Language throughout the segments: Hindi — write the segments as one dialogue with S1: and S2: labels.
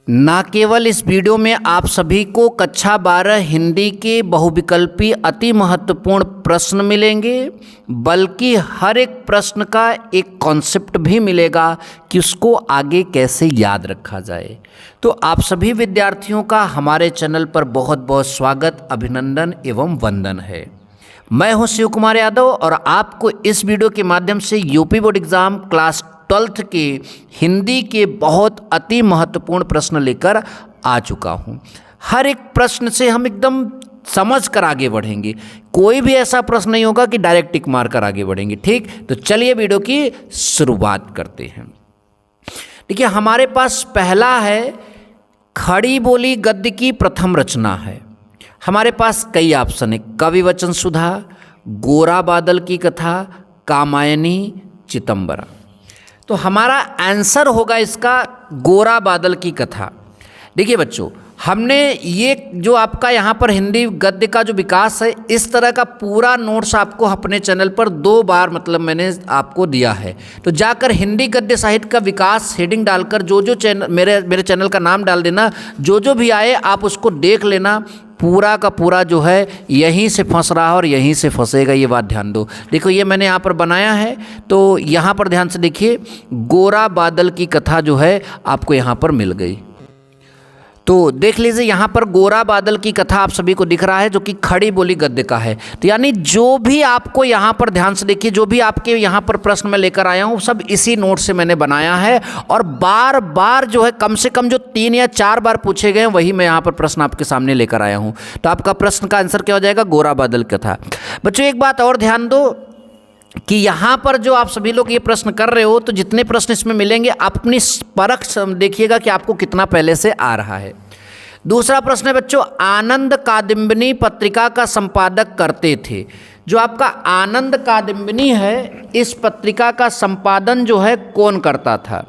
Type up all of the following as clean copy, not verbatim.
S1: न केवल इस वीडियो में आप सभी को कक्षा 12 हिंदी के बहुविकल्पी अति महत्वपूर्ण प्रश्न मिलेंगे, बल्कि हर एक प्रश्न का एक कॉन्सेप्ट भी मिलेगा कि उसको आगे कैसे याद रखा जाए। तो आप सभी विद्यार्थियों का हमारे चैनल पर बहुत बहुत स्वागत, अभिनंदन एवं वंदन है। मैं हूं शिव कुमार यादव और आपको इस वीडियो के माध्यम से UP board exam class 12th के हिंदी के बहुत अति महत्वपूर्ण प्रश्न लेकर आ चुका हूं। हर एक प्रश्न से हम एकदम समझ कर आगे बढ़ेंगे, कोई भी ऐसा प्रश्न नहीं होगा कि डायरेक्ट टिक मार कर आगे बढ़ेंगे। ठीक, तो चलिए वीडियो की शुरुआत करते हैं। देखिए, हमारे पास पहला है खड़ी बोली गद्य की प्रथम रचना है। हमारे पास कई ऑप्शन है, कवि वचन सुधा, गोरा बादल की कथा, कामायनी, चितंबरा। तो हमारा आंसर होगा इसका गोरा बादल की कथा। देखिए बच्चों, हमने ये जो आपका यहाँ पर हिंदी गद्य का जो विकास है, इस तरह का पूरा नोट्स आपको अपने चैनल पर 2 बार मैंने आपको दिया है। तो जाकर हिंदी गद्य साहित्य का विकास हेडिंग डालकर जो चैनल मेरे चैनल का नाम डाल देना, जो भी आए आप उसको देख लेना। पूरा का पूरा जो है यहीं से फंस रहा है और यहीं से फंसेगा, ये बात ध्यान दो। देखो, ये मैंने यहाँ पर बनाया है, तो यहाँ पर ध्यान से देखिए, गोरा बादल की कथा जो है आपको यहाँ पर मिल गई। तो देख लीजिए, यहाँ पर गोरा बादल की कथा आप सभी को दिख रहा है, जो कि खड़ी बोली गद्य का है। तो यानी जो भी आपको यहाँ पर ध्यान से देखिए, जो भी आपके यहाँ पर प्रश्न मैं लेकर आया हूँ, सब इसी नोट से मैंने बनाया है। और बार बार जो है, कम से कम जो 3 या 4 बार पूछे गए हैं, वही मैं यहाँ पर प्रश्न आपके सामने लेकर आया हूँ। तो आपका प्रश्न का आंसर क्या हो जाएगा? गोरा बादल कथा। बच्चों, एक बात और ध्यान दो कि यहाँ पर जो आप सभी लोग ये प्रश्न कर रहे हो, तो जितने प्रश्न इसमें मिलेंगे, आप अपनी परख देखिएगा कि आपको कितना पहले से आ रहा है। दूसरा प्रश्न है बच्चों, आनंद कादम्बिनी पत्रिका का संपादक करते थे। जो आपका आनंद कादम्बिनी है, इस पत्रिका का संपादन जो है कौन करता था?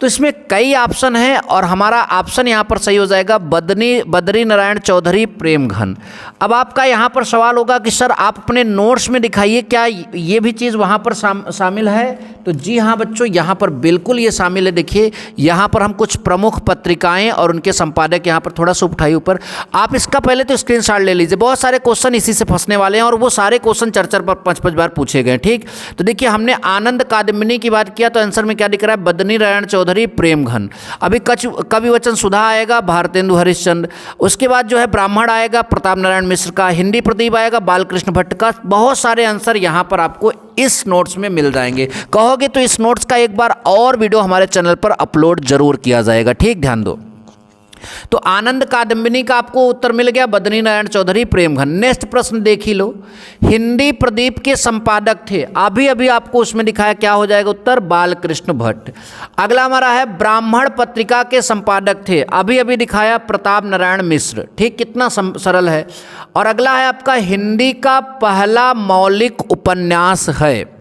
S1: तो इसमें कई ऑप्शन हैं और हमारा ऑप्शन यहाँ पर सही हो जाएगा बद्री नारायण चौधरी प्रेमघन। अब आपका यहाँ पर सवाल होगा कि सर आप अपने नोट्स में दिखाइए, क्या ये भी चीज़ वहाँ पर शामिल है? तो जी हाँ बच्चों, यहाँ पर बिल्कुल ये शामिल है। देखिए, यहाँ पर हम कुछ प्रमुख पत्रिकाएं और उनके संपादक यहाँ पर थोड़ा सा उठाइए ऊपर। आप इसका पहले तो स्क्रीनशॉट ले लीजिए, बहुत सारे क्वेश्चन इसी से फंसने वाले हैं और वो सारे क्वेश्चन 4-5 बार पूछे गए। ठीक, तो देखिए, हमने आनंद कादम्बिनी की बात किया, तो आंसर में क्या दिख रहा है? बद्री नारायण चौधरी प्रेमघन। अभी कवि वचन सुधा आएगा भारतेंदु हरिश्चंद्र। उसके बाद जो है ब्राह्मण आएगा प्रताप नारायण मिश्र का। हिंदी प्रदीप आएगा बालकृष्ण भट्ट का। बहुत सारे आंसर यहाँ पर आपको इस नोट्स में मिल जाएंगे। कहोगे तो इस नोट्स का एक बार और वीडियो हमारे चैनल पर अपलोड जरूर किया जाएगा। ठीक, ध्यान दो। तो आनंद कादम्बिनी का आपको उत्तर मिल गया, बद्री नारायण चौधरी प्रेमघन। नेक्स्ट प्रश्न देख ही लो, हिंदी प्रदीप के संपादक थे। अभी अभी आपको उसमें दिखाया, क्या हो जाएगा उत्तर? बालकृष्ण भट्ट। अगला हमारा है ब्राह्मण पत्रिका के संपादक थे। अभी अभी दिखाया प्रताप नारायण मिश्र। ठीक, कितना सरल है। और अगला है आपका हिंदी का पहला मौलिक उपन्यास है।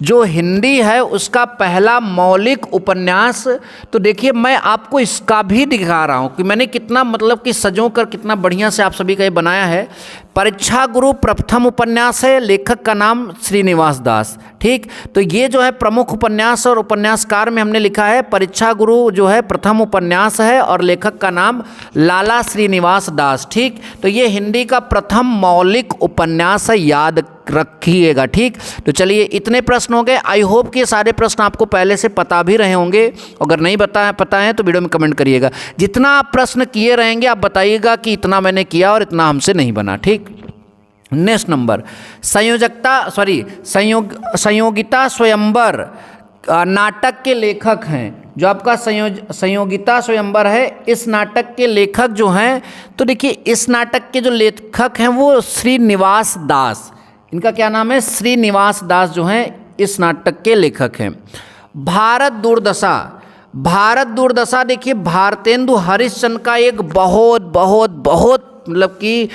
S1: जो हिंदी है उसका पहला मौलिक उपन्यास, तो देखिए मैं आपको इसका भी दिखा रहा हूँ कि मैंने कितना कि सजो कर कितना बढ़िया से आप सभी का ये बनाया है। परीक्षा गुरु प्रथम उपन्यास है, लेखक का नाम श्रीनिवास दास। ठीक, तो ये जो है प्रमुख उपन्यास और उपन्यासकार में हमने लिखा है परीक्षा गुरु जो है प्रथम उपन्यास है और लेखक का नाम लाला श्रीनिवास दास। ठीक, तो ये हिंदी का प्रथम मौलिक उपन्यास है, याद रखिएगा। ठीक, तो चलिए, इतने प्रश्न हो गए। आई होप कि ये सारे प्रश्न आपको पहले से पता भी रहे होंगे। अगर नहीं पता है तो वीडियो में कमेंट करिएगा। जितना आप प्रश्न किए रहेंगे आप बताइएगा कि इतना मैंने किया और इतना हमसे नहीं बना। ठीक, नेक्स्ट नंबर, संयोगिता स्वयंवर नाटक के लेखक हैं। जो आपका संयोगिता स्वयंवर है, इस नाटक के लेखक जो हैं, तो देखिए इस नाटक के जो लेखक हैं वो श्रीनिवास दास। इनका क्या नाम है? श्रीनिवास दास जो हैं इस नाटक के लेखक हैं। भारत दुर्दशा देखिए भारतेंदु हरिश्चंद्र का एक बहुत बहुत बहुत कि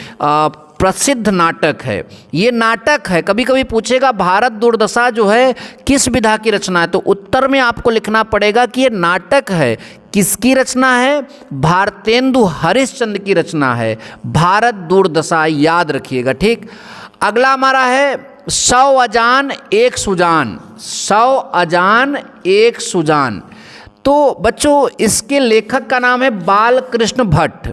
S1: प्रसिद्ध नाटक है। ये नाटक है, कभी कभी पूछेगा भारत दुर्दशा जो है किस विधा की रचना है, तो उत्तर में आपको लिखना पड़ेगा कि ये नाटक है। किसकी रचना है? भारतेंदु हरिश्चंद्र की रचना है भारत दुर्दशा, याद रखिएगा। ठीक, अगला हमारा है 100 अजान एक सुजान। 100 अजान एक सुजान। तो बच्चों इसके लेखक का नाम है बालकृष्ण भट्ट।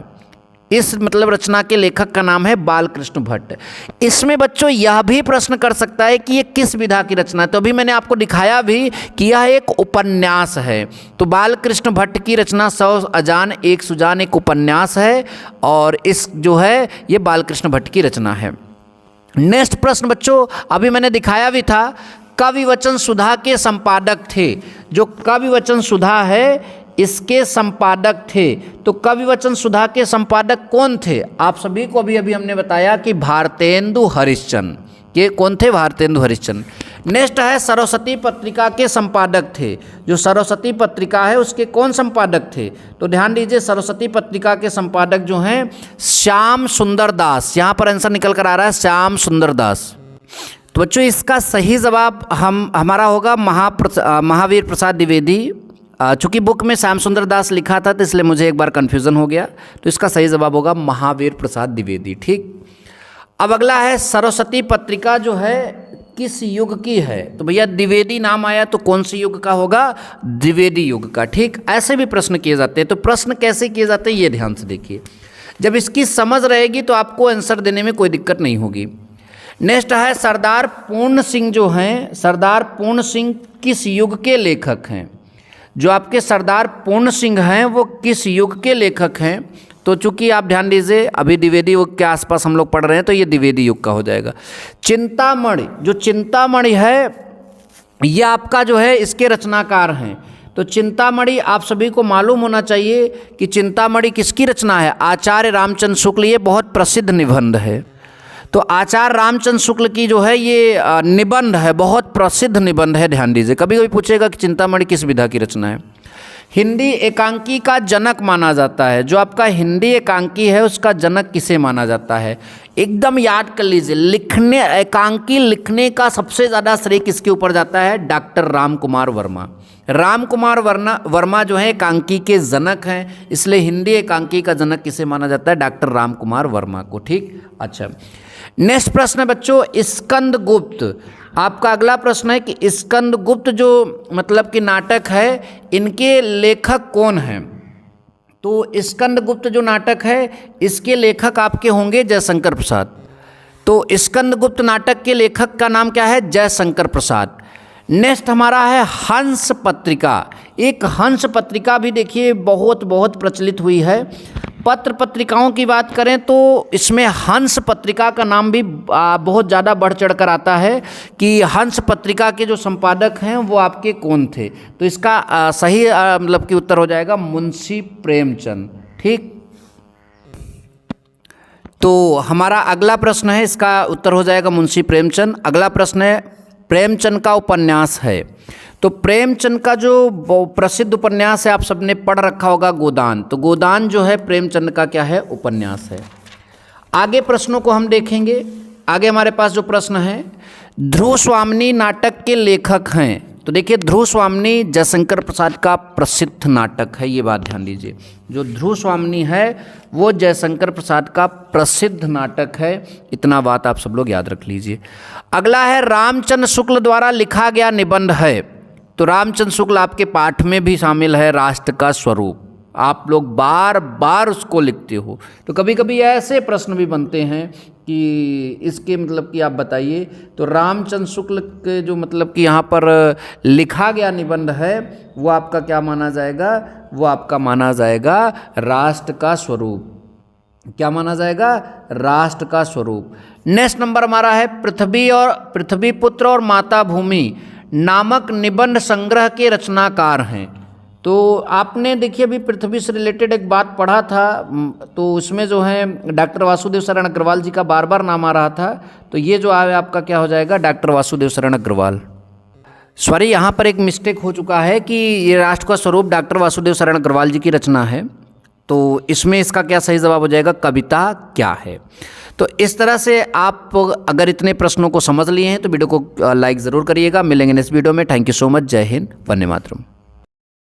S1: इस मतलब रचना के लेखक का नाम है बालकृष्ण भट्ट। इसमें बच्चों यह भी प्रश्न कर सकता है कि ये किस विधा की रचना है। तो अभी मैंने आपको दिखाया भी कि यह एक उपन्यास है। तो बालकृष्ण भट्ट की रचना 100 अजान एक सुजान एक उपन्यास है और इस जो है ये बालकृष्ण भट्ट की रचना है। नेक्स्ट प्रश्न बच्चों, अभी मैंने दिखाया भी था, कवि वचन सुधा के संपादक थे। जो कवि वचन सुधा है इसके संपादक थे। तो कवि वचन सुधा के संपादक कौन थे? आप सभी को अभी हमने बताया कि भारतेंदु हरिश्चंद्र। ये कौन थे? भारतेंदु हरिश्चंद्र। नेक्स्ट है सरस्वती पत्रिका के संपादक थे। जो सरस्वती पत्रिका है उसके कौन संपादक थे? तो ध्यान दीजिए, सरस्वती पत्रिका के संपादक जो हैं श्याम सुंदर दास। यहाँ पर आंसर निकल कर आ रहा है श्याम सुंदर दास। तो बच्चों इसका सही जवाब हमारा होगा महावीर प्रसाद द्विवेदी। चूँकि बुक में श्याम सुंदर दास लिखा था तो इसलिए मुझे एक बार कन्फ्यूज़न हो गया। तो इसका सही जवाब होगा महावीर प्रसाद द्विवेदी। ठीक, अब अगला है सरस्वती पत्रिका जो है किस युग की है? तो भैया द्विवेदी नाम आया तो कौन से युग का होगा? द्विवेदी युग का। ठीक, ऐसे भी प्रश्न किए जाते हैं। तो प्रश्न कैसे किए जाते हैं ये ध्यान से देखिए। जब इसकी समझ रहेगी तो आपको आंसर देने में कोई दिक्कत नहीं होगी। नेक्स्ट है सरदार पूर्ण सिंह जो हैं, सरदार पूर्ण सिंह किस युग के लेखक हैं? जो आपके सरदार पूर्ण सिंह हैं वो किस युग के लेखक हैं? तो चूंकि आप ध्यान दीजिए अभी द्विवेदी युग के आसपास हम लोग पढ़ रहे हैं तो ये द्विवेदी युग का हो जाएगा। चिंतामणि, जो चिंतामणि है ये आपका जो है इसके रचनाकार हैं। तो चिंतामणि आप सभी को मालूम होना चाहिए कि चिंतामणि किसकी रचना है? आचार्य रामचंद्र शुक्ल। ये बहुत प्रसिद्ध निबंध है। तो आचार्य रामचंद्र शुक्ल की जो है ये निबंध है, बहुत प्रसिद्ध निबंध है। ध्यान दीजिए, कभी कभी पूछेगा कि चिंतामणि किस विधा की रचना है। हिंदी एकांकी का जनक माना जाता है। जो आपका हिंदी एकांकी है उसका जनक किसे माना जाता है? एकदम याद कर लीजिए, लिखने एकांकी लिखने का सबसे ज़्यादा श्रेय किसके ऊपर जाता है? डॉक्टर राम कुमार वर्मा। राम कुमार वर्मा जो है एकांकी के जनक हैं, इसलिए हिंदी एकांकी का जनक किसे माना जाता है? डॉक्टर राम कुमार वर्मा को। ठीक, अच्छा नेक्स्ट प्रश्न है बच्चों स्कंद गुप्त। आपका अगला प्रश्न है कि स्कंद गुप्त जो मतलब कि नाटक है इनके लेखक कौन हैं? तो स्कंद गुप्त जो नाटक है इसके लेखक आपके होंगे जयशंकर प्रसाद। तो स्कंद गुप्त नाटक के लेखक का नाम क्या है? जयशंकर प्रसाद। नेक्स्ट हमारा है हंस पत्रिका। एक हंस पत्रिका भी देखिए बहुत प्रचलित हुई है। पत्र पत्रिकाओं की बात करें तो इसमें हंस पत्रिका का नाम भी बहुत ज़्यादा बढ़ चढ़ कर आता है कि हंस पत्रिका के जो संपादक हैं वो आपके कौन थे? तो इसका सही मतलब कि उत्तर हो जाएगा मुंशी प्रेमचंद। ठीक, तो हमारा अगला प्रश्न है इसका उत्तर हो जाएगा मुंशी प्रेमचंद। अगला प्रश्न है प्रेमचंद का उपन्यास है। तो प्रेमचंद का जो प्रसिद्ध उपन्यास है आप सबने पढ़ रखा होगा गोदान। तो गोदान जो है प्रेमचंद का क्या है? उपन्यास है। आगे प्रश्नों को हम देखेंगे। आगे हमारे पास जो प्रश्न है ध्रुव स्वामिनी नाटक के लेखक हैं। तो देखिए ध्रुव स्वामिनी जयशंकर प्रसाद का प्रसिद्ध नाटक है, ये बात ध्यान दीजिए। जो ध्रुव स्वामिनी है वो जयशंकर प्रसाद का प्रसिद्ध नाटक है, इतना बात आप सब लोग याद रख लीजिए। अगला है रामचंद्र शुक्ल द्वारा लिखा गया निबंध है। तो रामचंद्र शुक्ल आपके पाठ में भी शामिल है राष्ट्र का स्वरूप। आप लोग बार बार उसको लिखते हो। तो कभी कभी ऐसे प्रश्न भी बनते हैं कि इसके मतलब कि आप बताइए। तो रामचंद्र शुक्ल के जो मतलब कि यहाँ पर लिखा गया निबंध है वो आपका क्या माना जाएगा? वो आपका माना जाएगा राष्ट्र का स्वरूप। क्या माना जाएगा? राष्ट्र का स्वरूप। नेक्स्ट नंबर हमारा है पृथ्वी पुत्र और माता भूमि नामक निबंध संग्रह के रचनाकार हैं। तो आपने देखिए अभी पृथ्वी से रिलेटेड एक बात पढ़ा था, तो उसमें जो है डॉक्टर वासुदेव शरण अग्रवाल जी का बार बार नाम आ रहा था। तो ये जो है आपका क्या हो जाएगा? डॉक्टर वासुदेव शरण अग्रवाल। सॉरी, यहाँ पर एक मिस्टेक हो चुका है कि ये राष्ट्र का स्वरूप डॉक्टर वासुदेव शरण अग्रवाल जी की रचना है। तो इसमें इसका क्या सही जवाब हो जाएगा? कविता क्या है? तो इस तरह से आप अगर इतने प्रश्नों को समझ लिए हैं तो वीडियो को लाइक ज़रूर करिएगा। मिलेंगे नेक्स्ट वीडियो में। Thank you so much. जय हिंद, वंदे मातरम।